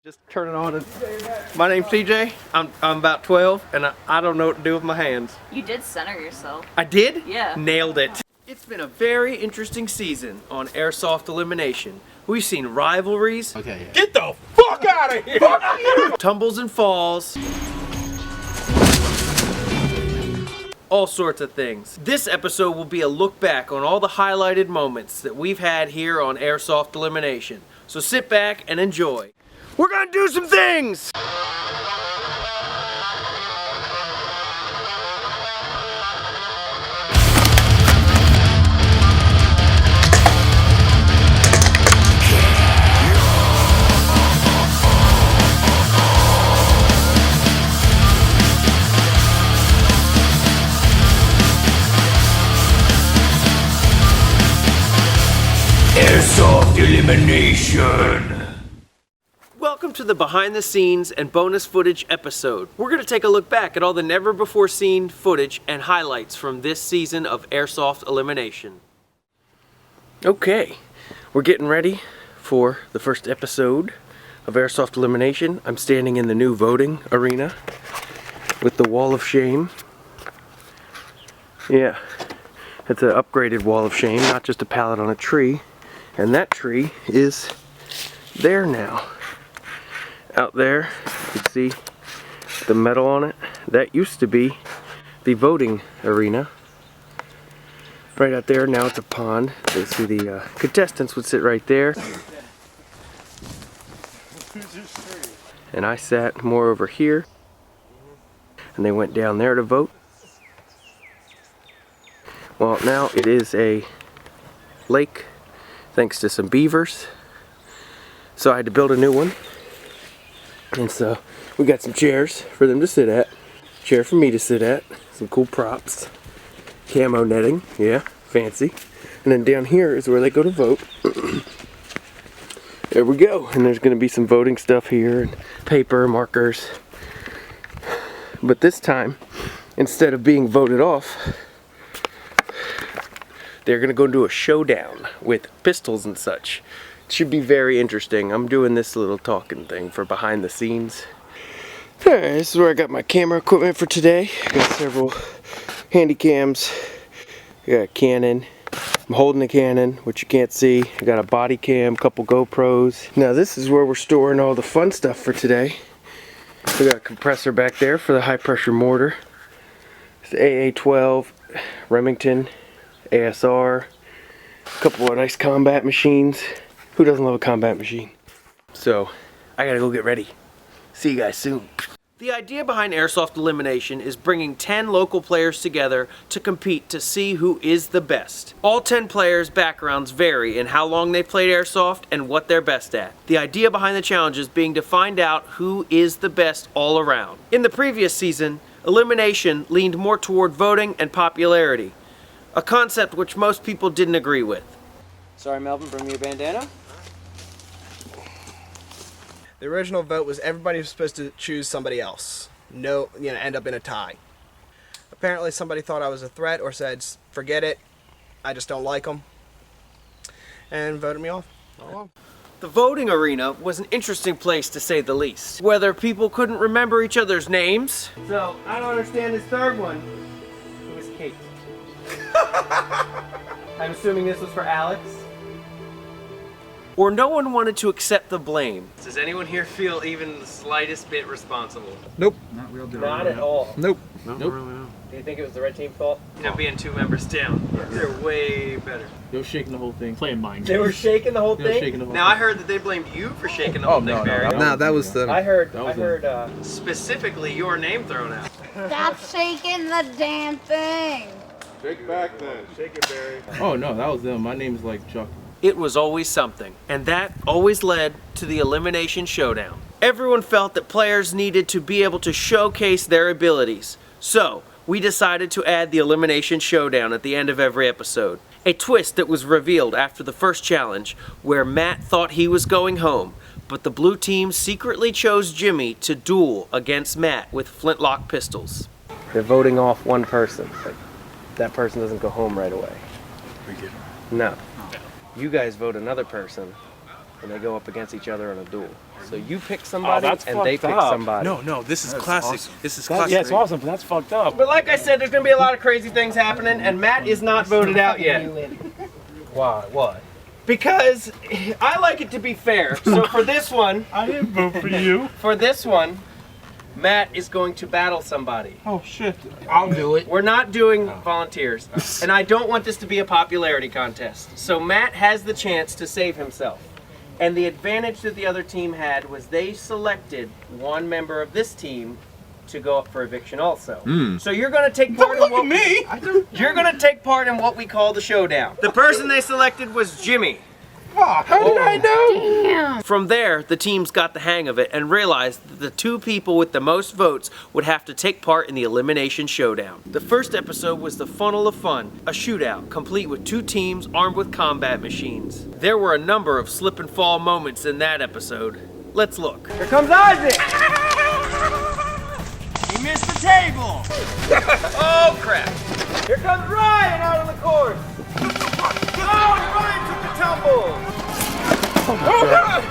Just turn it on. And my name's TJ. I'm about 12, and I don't know what to do with my hands. You did center yourself. I did? Yeah. Nailed it. It's been a very interesting season on Airsoft Elimination. We've seen rivalries. Okay. Yeah. Get the fuck out of here! Fuck you! Tumbles and falls. All sorts of things. This episode will be a look back on all the highlighted moments that we've had here on Airsoft Elimination. So sit back and enjoy. We're gonna do some things! Airsoft Elimination! Welcome to the behind the scenes and bonus footage episode. We're going to take a look back at all the never before seen footage and highlights from this season of Airsoft Elimination. Okay, we're getting ready for the first episode of Airsoft Elimination. I'm standing in the new voting arena with the wall of shame. Yeah, it's an upgraded wall of shame, not just a pallet on a tree. And that tree is there now. Out there, you can see the metal on it. That used to be the voting arena. Right out there, now it's a pond. So you see the contestants would sit right there. And I sat more over here. And they went down there to vote. Well, now it is a lake, thanks to some beavers. So I had to build a new one. And so we got some chairs for them to sit at, chair for me to sit at, some cool props, camo netting, yeah, fancy. And then down here is where they go to vote. There we go. And there's going to be some voting stuff here, and paper, markers. But this time, instead of being voted off, they're going to go do a showdown with pistols and such. It should be very interesting. I'm doing this little talking thing for behind the scenes. Alright, this is where I got my camera equipment for today. I got several handy cams. I got a Canon. I'm holding a Canon, which you can't see. I got a body cam, a couple GoPros. Now this is where we're storing all the fun stuff for today. We got a compressor back there for the high pressure mortar. It's the AA12, Remington, ASR, a couple of nice combat machines. Who doesn't love a combat machine? So, I gotta go get ready. See you guys soon. The idea behind Airsoft Elimination is bringing 10 local players together to compete to see who is the best. All 10 players' backgrounds vary in how long they've played Airsoft and what they're best at. The idea behind the challenge is being to find out who is the best all around. In the previous season, Elimination leaned more toward voting and popularity, a concept which most people didn't agree with. Sorry, Melvin, bring me your bandana. The original vote was everybody was supposed to choose somebody else. No, end up in a tie. Apparently somebody thought I was a threat or said, forget it, I just don't like them, and voted me off. Oh. The voting arena was an interesting place to say the least. Whether people couldn't remember each other's names. So, I don't understand this third one. It was Kate. I'm assuming this was for Alex. Or no one wanted to accept the blame. Does anyone here feel even the slightest bit responsible? Nope. Not real good. Not at all. Nope. Nope. Do you think it was the red team's fault? Now being 2 members down, they're way better. They were shaking the whole thing. Playing mind They were shaking the whole They were thing? shaking the whole Now thing. I heard that they blamed you for shaking the whole thing, Barry. Nah, that was the... I heard specifically your name thrown out. Stop shaking the damn thing. Shake back then. Shake it, Barry. Oh no, that was them. My name is like Chuck. It was always something, and that always led to the Elimination Showdown. Everyone felt that players needed to be able to showcase their abilities, so we decided to add the Elimination Showdown at the end of every episode. A twist that was revealed after the first challenge, where Matt thought he was going home, but the blue team secretly chose Jimmy to duel against Matt with flintlock pistols. They're voting off one person, but that person doesn't go home right away. No. You guys vote another person, and they go up against each other in a duel. So you pick somebody, that's and they pick fucked up. somebody. No, this is classic. Awesome. This is That, classic. yeah, it's awesome, but that's fucked up. But like I said, there's gonna be a lot of crazy things happening, and Matt is not voted out yet. Why? Why? Because I like it to be fair. So for this one, I didn't vote for you. for this one, Matt is going to battle somebody. Oh shit. I'll do it. We're not doing volunteers, and I don't want this to be a popularity contest. So Matt has the chance to save himself. And the advantage that the other team had was they selected one member of this team to go up for eviction also. So you're gonna take part in what you're gonna take part in what we call the showdown. The person they selected was Jimmy. How did I know? Damn. From there, the teams got the hang of it and realized that the two people with the most votes would have to take part in the Elimination Showdown. The first episode was the funnel of fun, a shootout complete with two teams armed with combat machines. There were a number of slip and fall moments in that episode. Let's look. Here comes Isaac! He missed the table! Oh crap! Here comes Ryan out on the course! Oh, Ryan took the tumble! Oh God!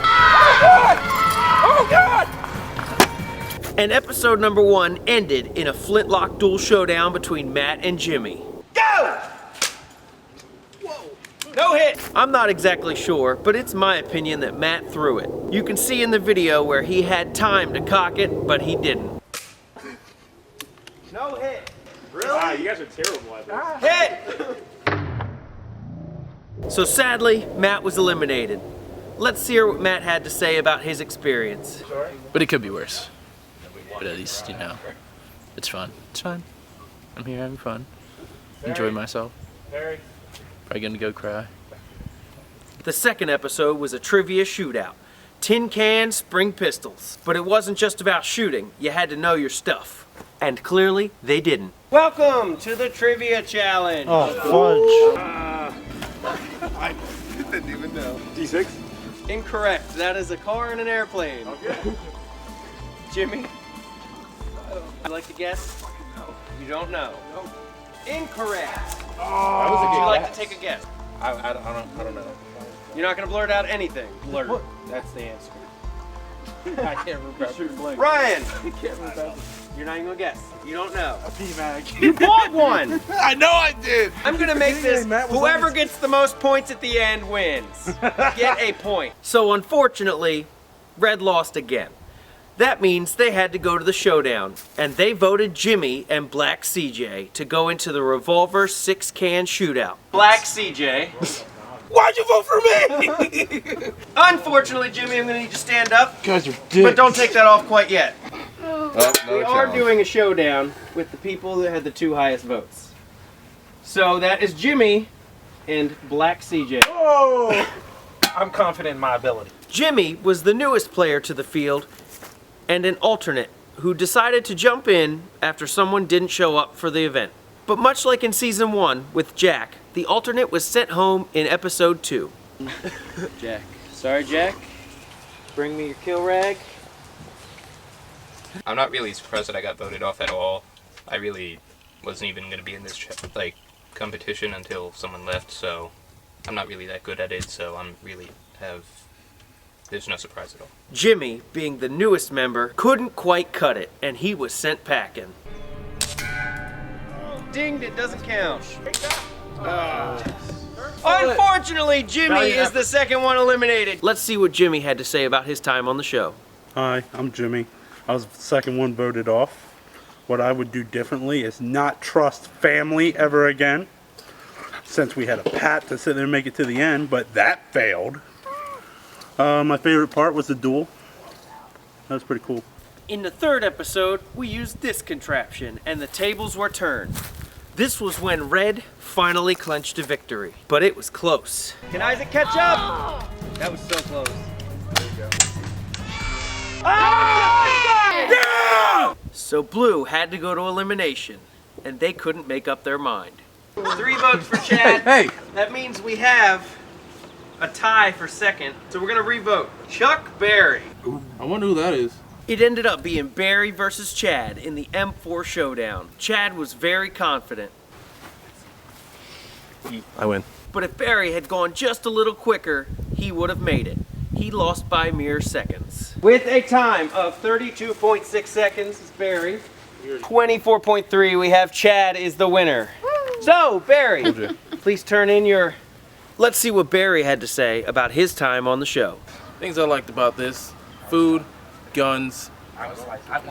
Oh God! And episode number 1 ended in a flintlock duel showdown between Matt and Jimmy. Go! Whoa! No hit! I'm not exactly sure, but it's my opinion that Matt threw it. You can see in the video where he had time to cock it, but he didn't. No hit. Really? You guys are terrible at this. Hit! So sadly, Matt was eliminated. Let's hear what Matt had to say about his experience. But it could be worse. But at least, you know, it's fun. It's fun. I'm here having fun. Enjoy myself. Probably gonna go cry. The second episode was a trivia shootout. Tin cans, spring pistols. But it wasn't just about shooting. You had to know your stuff. And clearly, they didn't. Welcome to the Trivia Challenge. Oh, I didn't even know. D6? Incorrect. That is a car and an airplane. Okay. Jimmy? Would you like to guess? You don't know. Incorrect. Oh, Would you like to take a guess? I don't know. You're not going to blurt out anything. Blur. That's the answer. I can't remember. Ryan! I can't remember. You're not even going to guess. You don't know. A P-Mag. You bought one! I know I did. I'm gonna make this, Matt was whoever on it. gets the most points at the end wins. Get a point. So unfortunately, Red lost again. That means they had to go to the showdown, and they voted Jimmy and Black CJ to go into the revolver 6-can shootout. Black CJ. Why'd you vote for me? Unfortunately, Jimmy, I'm gonna need you to stand up, You guys are but dicks. don't take that off quite yet. Oh, no We are challenge. doing a showdown with the people that had the 2 highest votes. So that is Jimmy and Black CJ. Oh! I'm confident in my ability. Jimmy was the newest player to the field and an alternate who decided to jump in after someone didn't show up for the event. But much like in season 1 with Jack, the alternate was sent home in episode 2. Jack. Sorry, Jack. Bring me your kill rag. I'm not really surprised that I got voted off at all. I really wasn't even going to be in this competition until someone left, so I'm not really that good at it, so there's no surprise at all. Jimmy, being the newest member, couldn't quite cut it, and he was sent packing. Dinged, it doesn't count. Unfortunately, Jimmy is the second one eliminated. Let's see what Jimmy had to say about his time on the show. Hi, I'm Jimmy. I was the second one voted off. What I would do differently is not trust family ever again. Since we had a pat to sit there and make it to the end, but that failed. My favorite part was the duel. That was pretty cool. In the third episode, we used this contraption, and the tables were turned. This was when Red finally clinched a victory, but it was close. Can Isaac catch up? That was so close. There you go. Ah! So Blue had to go to elimination, and they couldn't make up their mind. 3 votes for Chad. Hey. That means we have a tie for second, so we're gonna re-vote. Chuck Berry. I wonder who that is. It ended up being Barry versus Chad in the M4 showdown. Chad was very confident. I win. But if Barry had gone just a little quicker, he would have made it. he lost by mere seconds. With a time of 32.6 seconds is Barry. 24.3, we have Chad is the winner. So, Barry, please turn in your... Let's see what Barry had to say about his time on the show. Things I liked about this: food, guns.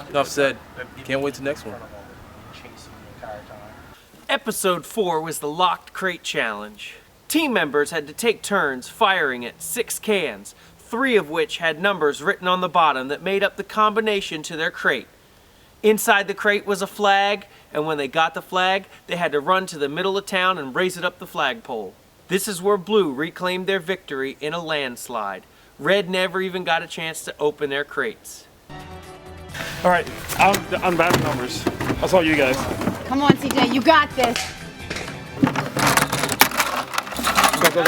Enough said. Can't wait to the next one. Episode 4 was the Locked Crate Challenge. Team members had to take turns firing at 6 cans, 3 of which had numbers written on the bottom that made up the combination to their crate. Inside the crate was a flag, and when they got the flag, they had to run to the middle of town and raise it up the flagpole. This is where Blue reclaimed their victory in a landslide. Red never even got a chance to open their crates. All right, I'm bad with numbers. I'll tell you guys. Come on, CJ, you got this. Go.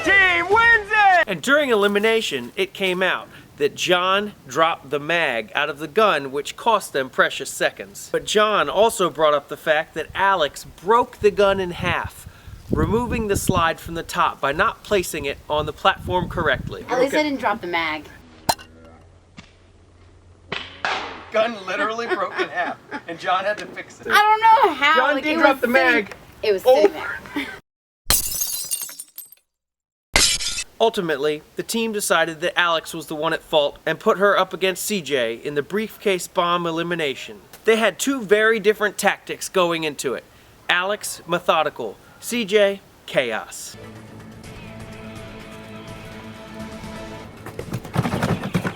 Team wins it! And during elimination, it came out that John dropped the mag out of the gun, which cost them precious seconds. But John also brought up the fact that Alex broke the gun in half, removing the slide from the top by not placing it on the platform correctly. At least I didn't drop the mag. Gun literally broke in half, and John had to fix it. I don't know how. John like, did it drop was the mag. It was sitting there. Ultimately, the team decided that Alex was the one at fault and put her up against CJ in the briefcase bomb elimination. They had 2 very different tactics going into it. Alex, methodical. CJ, chaos.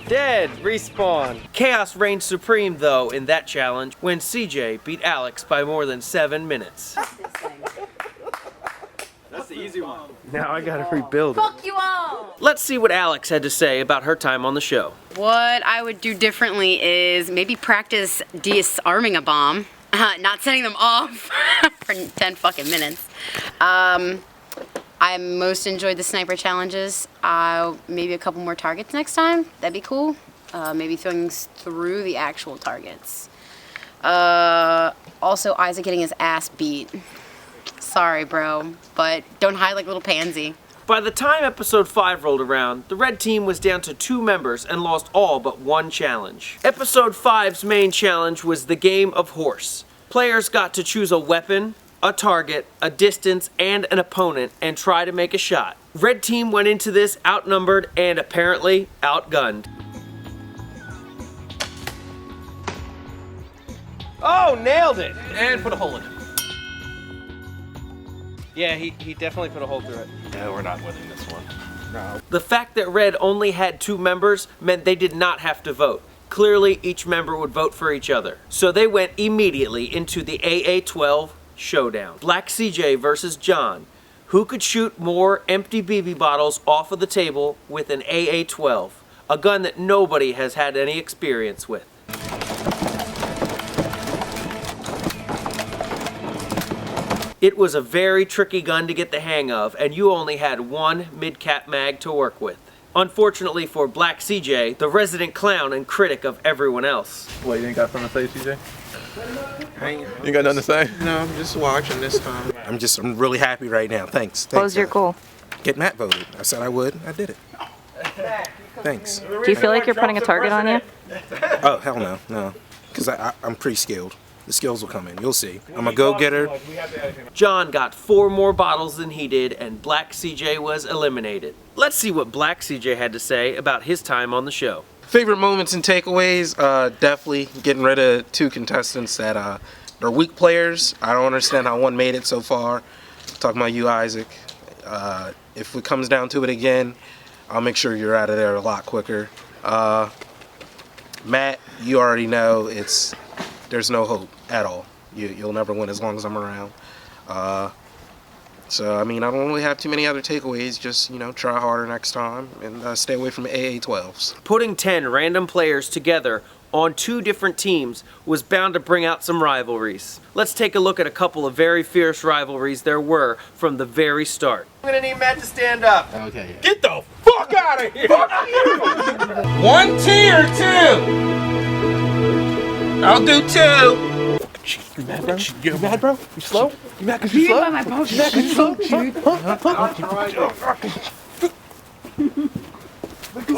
Dead, respawn. Chaos reigned supreme though in that challenge when CJ beat Alex by more than 7 minutes. That's the easy one. Now I gotta rebuild it. Fuck you all! Let's see what Alex had to say about her time on the show. What I would do differently is maybe practice disarming a bomb, not setting them off for 10 fucking minutes. I most enjoyed the sniper challenges. Maybe a couple more targets next time. That'd be cool. Maybe things through the actual targets. Also, Isaac getting his ass beat. Sorry, bro, but don't hide like a little pansy. By the time episode 5 rolled around, the red team was down to 2 members and lost all but 1 challenge. Episode 5's main challenge was the game of horse. Players got to choose a weapon, a target, a distance, and an opponent and try to make a shot. Red team went into this outnumbered and apparently outgunned. Oh, nailed it! And put a hole in it. Yeah, he definitely put a hole through it. Yeah, we're not winning this one. No. The fact that Red only had 2 members meant they did not have to vote. Clearly, each member would vote for each other. So they went immediately into the AA-12 showdown. Black CJ versus John. Who could shoot more empty BB bottles off of the table with an AA-12? A gun that nobody has had any experience with. It was a very tricky gun to get the hang of, and you only had 1 mid-cap mag to work with. Unfortunately for Black CJ, the resident clown and critic of everyone else. What, you ain't got something to say, CJ? You got nothing to say? No, I'm just watching this time. I'm really happy right now. Thanks. What was your goal? Get Matt voted. I said I would. I did it. Thanks. Do you feel like you're putting a target on you? Oh, hell no. No. Because I'm pretty skilled. The skills will come in. You'll see. I'm a go-getter. John got 4 more bottles than he did, and Black CJ was eliminated. Let's see what Black CJ had to say about his time on the show. Favorite moments and takeaways? Definitely getting rid of 2 contestants that are weak players. I don't understand how one made it so far. Talking about you, Isaac. If it comes down to it again, I'll make sure you're out of there a lot quicker. Matt, you already know there's no hope at all. You'll never win as long as I'm around. So, I mean, I don't really have too many other takeaways. Just, try harder next time and stay away from AA-12s. Putting 10 random players together on 2 different teams was bound to bring out some rivalries. Let's take a look at a couple of very fierce rivalries there were from the very start. I'm gonna need Matt to stand up. Okay. Get the fuck out of here! 1 T or 2? I'll do 2. You mad, bro? You mad, bro? You slow? You mad because you slow? You mad because you slow?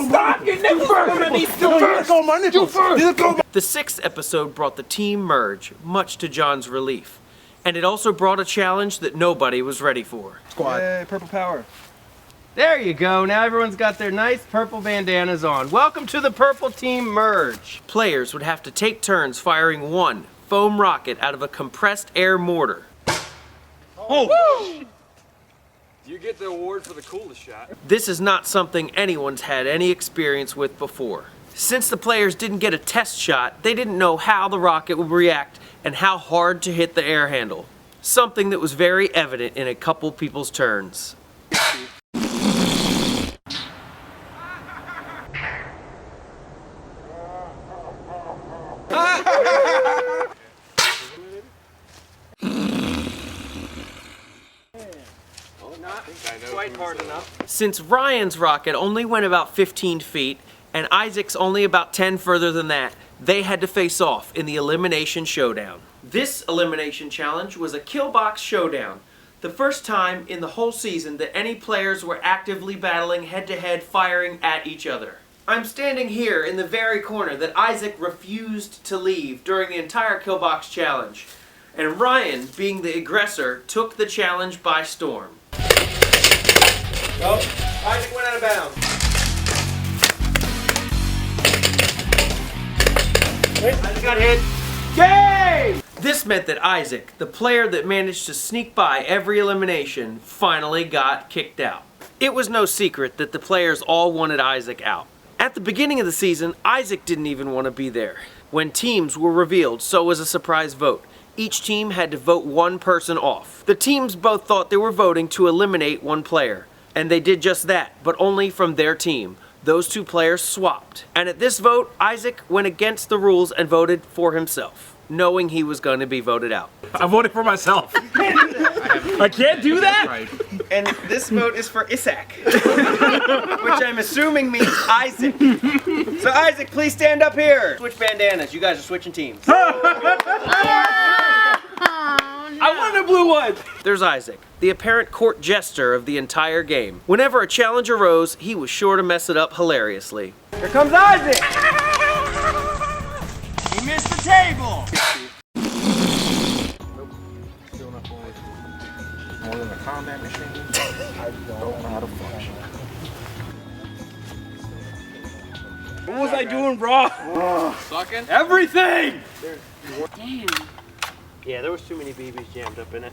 Stop! Your nipples are underneath you first! Go my nipples! The 6th episode brought the team merge, much to John's relief. And it also brought a challenge that nobody was ready for. Squad. Yay, purple power. There you go. Now everyone's got their nice purple bandanas on. Welcome to the Purple Team Merge. Players would have to take turns firing one foam rocket out of a compressed air mortar. Oh! You get the award for the coolest shot. This is not something anyone's had any experience with before. Since the players didn't get a test shot, they didn't know how the rocket would react and how hard to hit the air handle. Something that was very evident in a couple people's turns. Quite hard enough. Since Ryan's rocket only went about 15 feet and Isaac's only about 10 further than that, they had to face off in the Elimination Showdown. This Elimination Challenge was a kill box showdown, the first time in the whole season that any players were actively battling head-to-head firing at each other. I'm standing here in the very corner that Isaac refused to leave during the entire kill box challenge, and Ryan, being the aggressor, took the challenge by storm. Oh, Isaac went out of bounds. Isaac got hit. Game! This meant that Isaac, the player that managed to sneak by every elimination, finally got kicked out. It was no secret that the players all wanted Isaac out. At the beginning of the season, Isaac didn't even want to be there. When teams were revealed, so was a surprise vote. Each team had to vote one person off. The teams both thought they were voting to eliminate one player. And they did just that, but only from their team. Those two players swapped. And at this vote, Isaac went against the rules and voted for himself, knowing he was going to be voted out. I voted for myself. I can't do that? And this vote is for Isaac, which I'm assuming means Isaac. So Isaac, please stand up here. Switch bandanas. You guys are switching teams. I want a blue one! There's Isaac, the apparent court jester of the entire game. Whenever a challenge arose, he was sure to mess it up hilariously. Here comes Isaac! He missed the table! Still not forward. More than a combat machine. I don't know how to function. What was I doing wrong? Sucking? Everything! Damn. Yeah, there was too many BBs jammed up in it.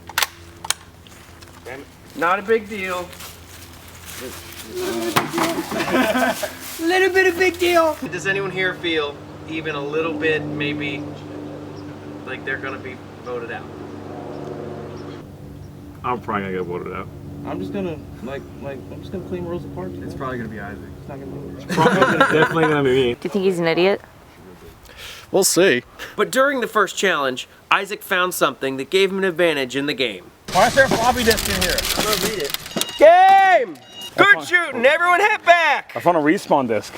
Damn it. Not a big deal. Little bit of big deal. Does anyone here feel even a little bit maybe like they're gonna be voted out? I'm probably gonna get voted out. I'm just gonna I'm just gonna clean Rosa Parks. It's probably gonna be Isaac. It's not gonna move. Definitely gonna be me. Do you think he's an idiot? We'll see. But during the first challenge, Isaac found something that gave him an advantage in the game. Why is there a floppy disk in here? I'm gonna read it. Game! Good shooting! Everyone hit back! I found a respawn disk.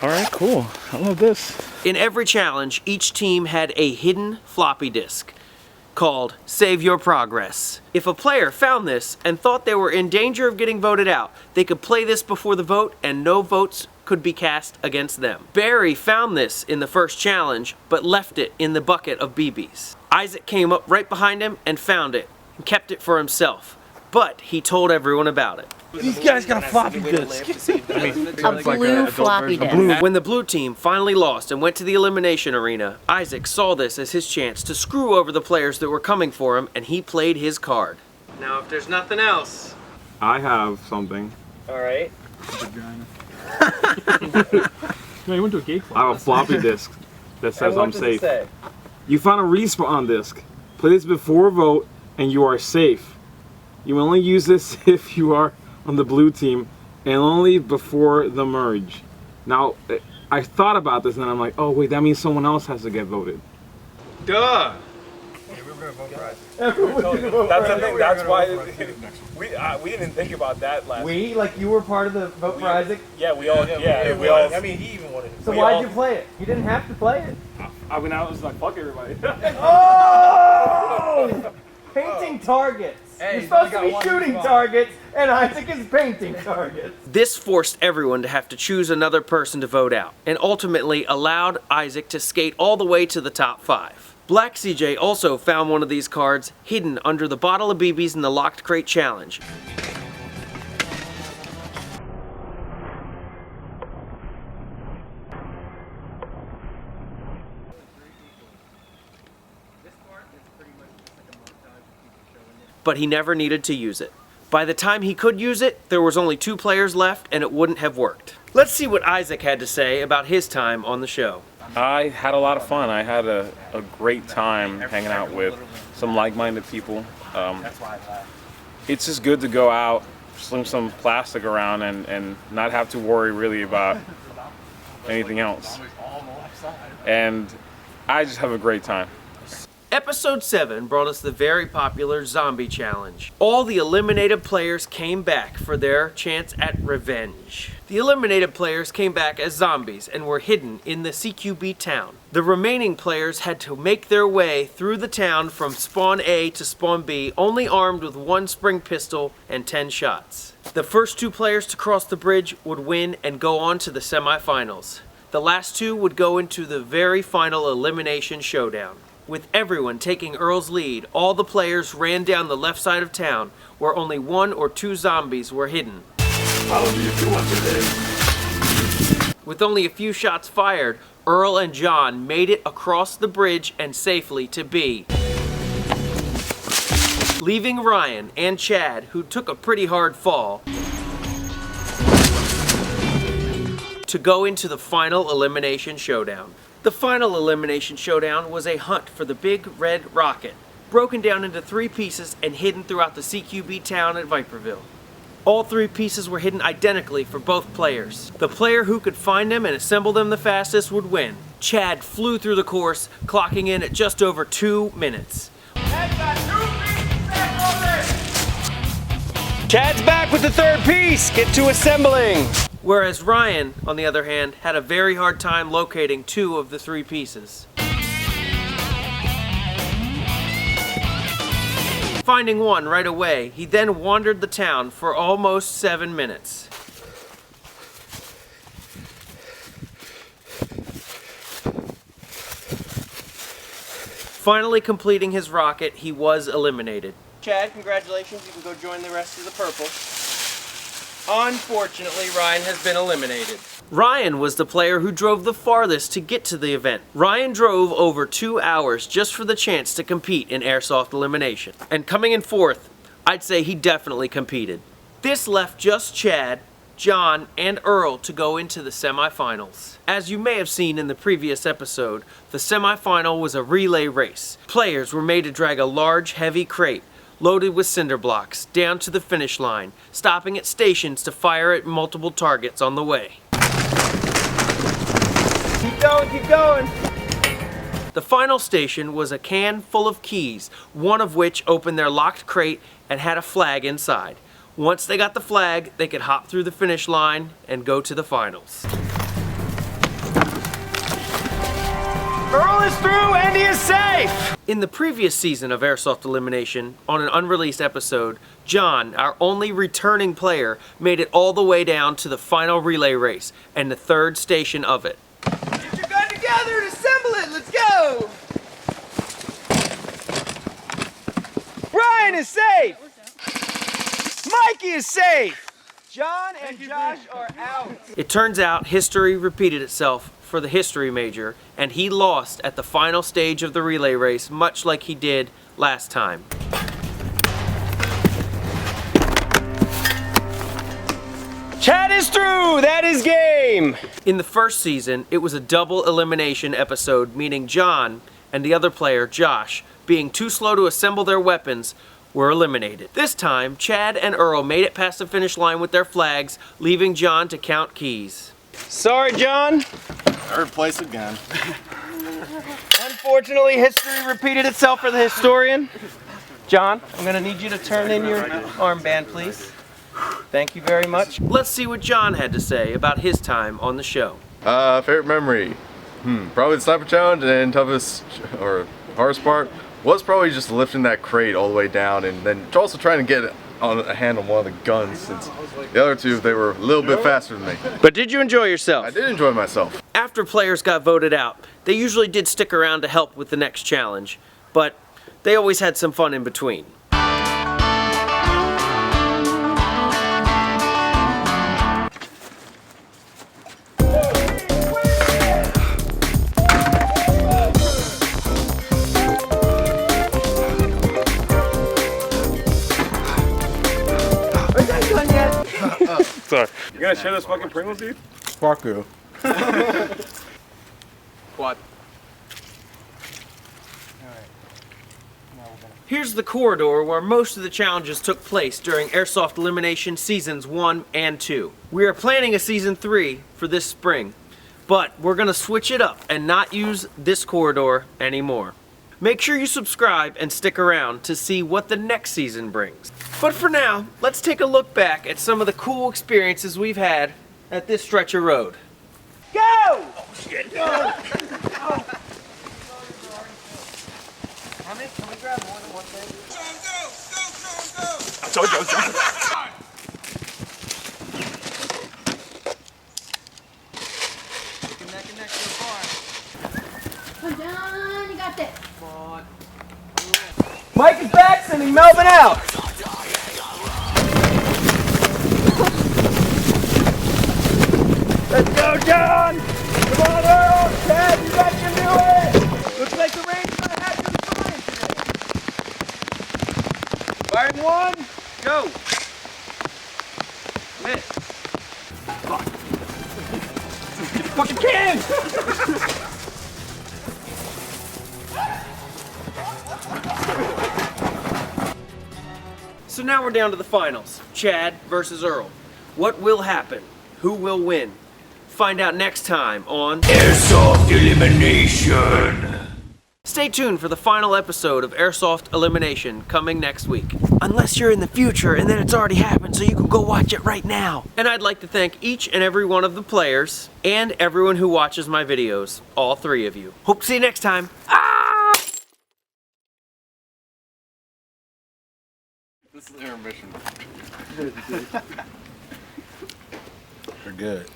Alright, cool. I love this. In every challenge, each team had a hidden floppy disk called Save Your Progress. If a player found this and thought they were in danger of getting voted out, they could play this before the vote and no votes could be cast against them. Barry found this in the first challenge, but left it in the bucket of BBs. Isaac came up right behind him and found it, and kept it for himself, but he told everyone about it. These guys got a floppy disk. A blue floppy disk. When the blue team finally lost and went to the elimination arena, Isaac saw this as his chance to screw over the players that were coming for him, and he played his card. Now, if there's nothing else... I have something. Alright. No, you went to a gate. I have a floppy disk that says I'm safe. You found a respawn disk. Play this before a vote and you are safe. You only use this if you are on the blue team and only before the merge. Now, I thought about this and I'm like, oh wait, that means someone else has to get voted. Duh! That's the thing. That's why we didn't think about that last. We? Like you were part of the vote for Isaac? Yeah, we all. Yeah, we all. I mean, he even wanted it. So why'd you play it? You didn't have to play it. I mean, I was like, fuck everybody. Oh! Painting targets. You're supposed to be shooting targets, and Isaac is painting targets. This forced everyone to have to choose another person to vote out, and ultimately allowed Isaac to skate all the way to the top 5. Black CJ also found one of these cards hidden under the bottle of BBs in the locked crate challenge. But he never needed to use it. By the time he could use it, there was only 2 players left and it wouldn't have worked. Let's see what Isaac had to say about his time on the show. I had a lot of fun. I had a great time hanging out with some like-minded people. It's just good to go out, sling some plastic around and not have to worry really about anything else. And I just have a great time. Episode 7 brought us the very popular Zombie Challenge. All the eliminated players came back for their chance at revenge. The eliminated players came back as zombies and were hidden in the CQB town. The remaining players had to make their way through the town from spawn A to spawn B, only armed with 1 spring pistol and 10 shots. The first 2 players to cross the bridge would win and go on to the semifinals. The last 2 would go into the very final elimination showdown. With everyone taking Earl's lead, all the players ran down the left side of town, where only 1 or 2 zombies were hidden. Follow me if you want to live. With only a few shots fired, Earl and John made it across the bridge and safely to B, leaving Ryan and Chad, who took a pretty hard fall, to go into the final elimination showdown. The final elimination showdown was a hunt for the big red rocket, broken down into 3 pieces and hidden throughout the CQB town at Viperville. All 3 pieces were hidden identically for both players. The player who could find them and assemble them the fastest would win. Chad flew through the course, clocking in at just over 2 minutes. Chad's back with the 3rd piece! Get to assembling! Whereas Ryan, on the other hand, had a very hard time locating 2 of the 3 pieces. Finding one right away, he then wandered the town for almost 7 minutes. Finally completing his rocket, he was eliminated. Chad, congratulations, you can go join the rest of the purple. Unfortunately, Ryan has been eliminated. Ryan was the player who drove the farthest to get to the event. Ryan drove over 2 hours just for the chance to compete in Airsoft Elimination. And coming in 4th, I'd say he definitely competed. This left just Chad, John, and Earl to go into the semifinals. As you may have seen in the previous episode, the semifinal was a relay race. Players were made to drag a large, heavy crate loaded with cinder blocks, down to the finish line, stopping at stations to fire at multiple targets on the way. Keep going, keep going! The final station was a can full of keys, one of which opened their locked crate and had a flag inside. Once they got the flag, they could hop through the finish line and go to the finals. Earl is through and he is safe! In the previous season of Airsoft Elimination, on an unreleased episode, John, our only returning player, made it all the way down to the final relay race and the 3rd station of it. Get your gun together and assemble it! Let's go! Ryan is safe! Mikey is safe! John and Josh are out. It turns out history repeated itself for the history major, and he lost at the final stage of the relay race, much like he did last time. Chad is through! That is game! In the first season, it was a double elimination episode, meaning John and the other player, Josh, being too slow to assemble their weapons, were eliminated. This time, Chad and Earl made it past the finish line with their flags, leaving John to count keys. Sorry, John. 3rd place again. Unfortunately, history repeated itself for the historian. John, I'm gonna need you to turn in your armband, please. Thank you very much. Let's see what John had to say about his time on the show. Favorite memory? Probably the sniper challenge, and toughest or hardest part was probably just lifting that crate all the way down, and then also trying to get a hand on one of the guns, since the other two, they were a little bit faster than me. But did you enjoy yourself? I did enjoy myself. After players got voted out, they usually did stick around to help with the next challenge, but they always had some fun in between. Sorry. You gonna share those fucking Pringles, dude? Fuck you. Quad. Here's the corridor where most of the challenges took place during Airsoft Elimination Seasons 1 and 2. We are planning a Season 3 for this spring, but we're gonna switch it up and not use this corridor anymore. Make sure you subscribe and stick around to see what the next season brings. But for now, let's take a look back at some of the cool experiences we've had at this stretch of road. Go! Oh shit! Go! Oh. Can we grab more than one thing? Neck and neck so far. Come down, you got this. Come on. Mike is back, sending Melvin out. Let's go, John! Come on, Earl! Chad, you guys can do it! Looks like the rain's gonna have to be fine today. Firing one, go! Hit. Fuck. Get the fucking can! So now we're down to the finals. Chad versus Earl. What will happen? Who will win? Find out next time on Airsoft Elimination. Stay tuned for the final episode of Airsoft Elimination coming next week. Unless you're in the future and then it's already happened, so you can go watch it right now. And I'd like to thank each and every one of the players and everyone who watches my videos. All three of you. Hope to see you next time. This is intermission. We're good.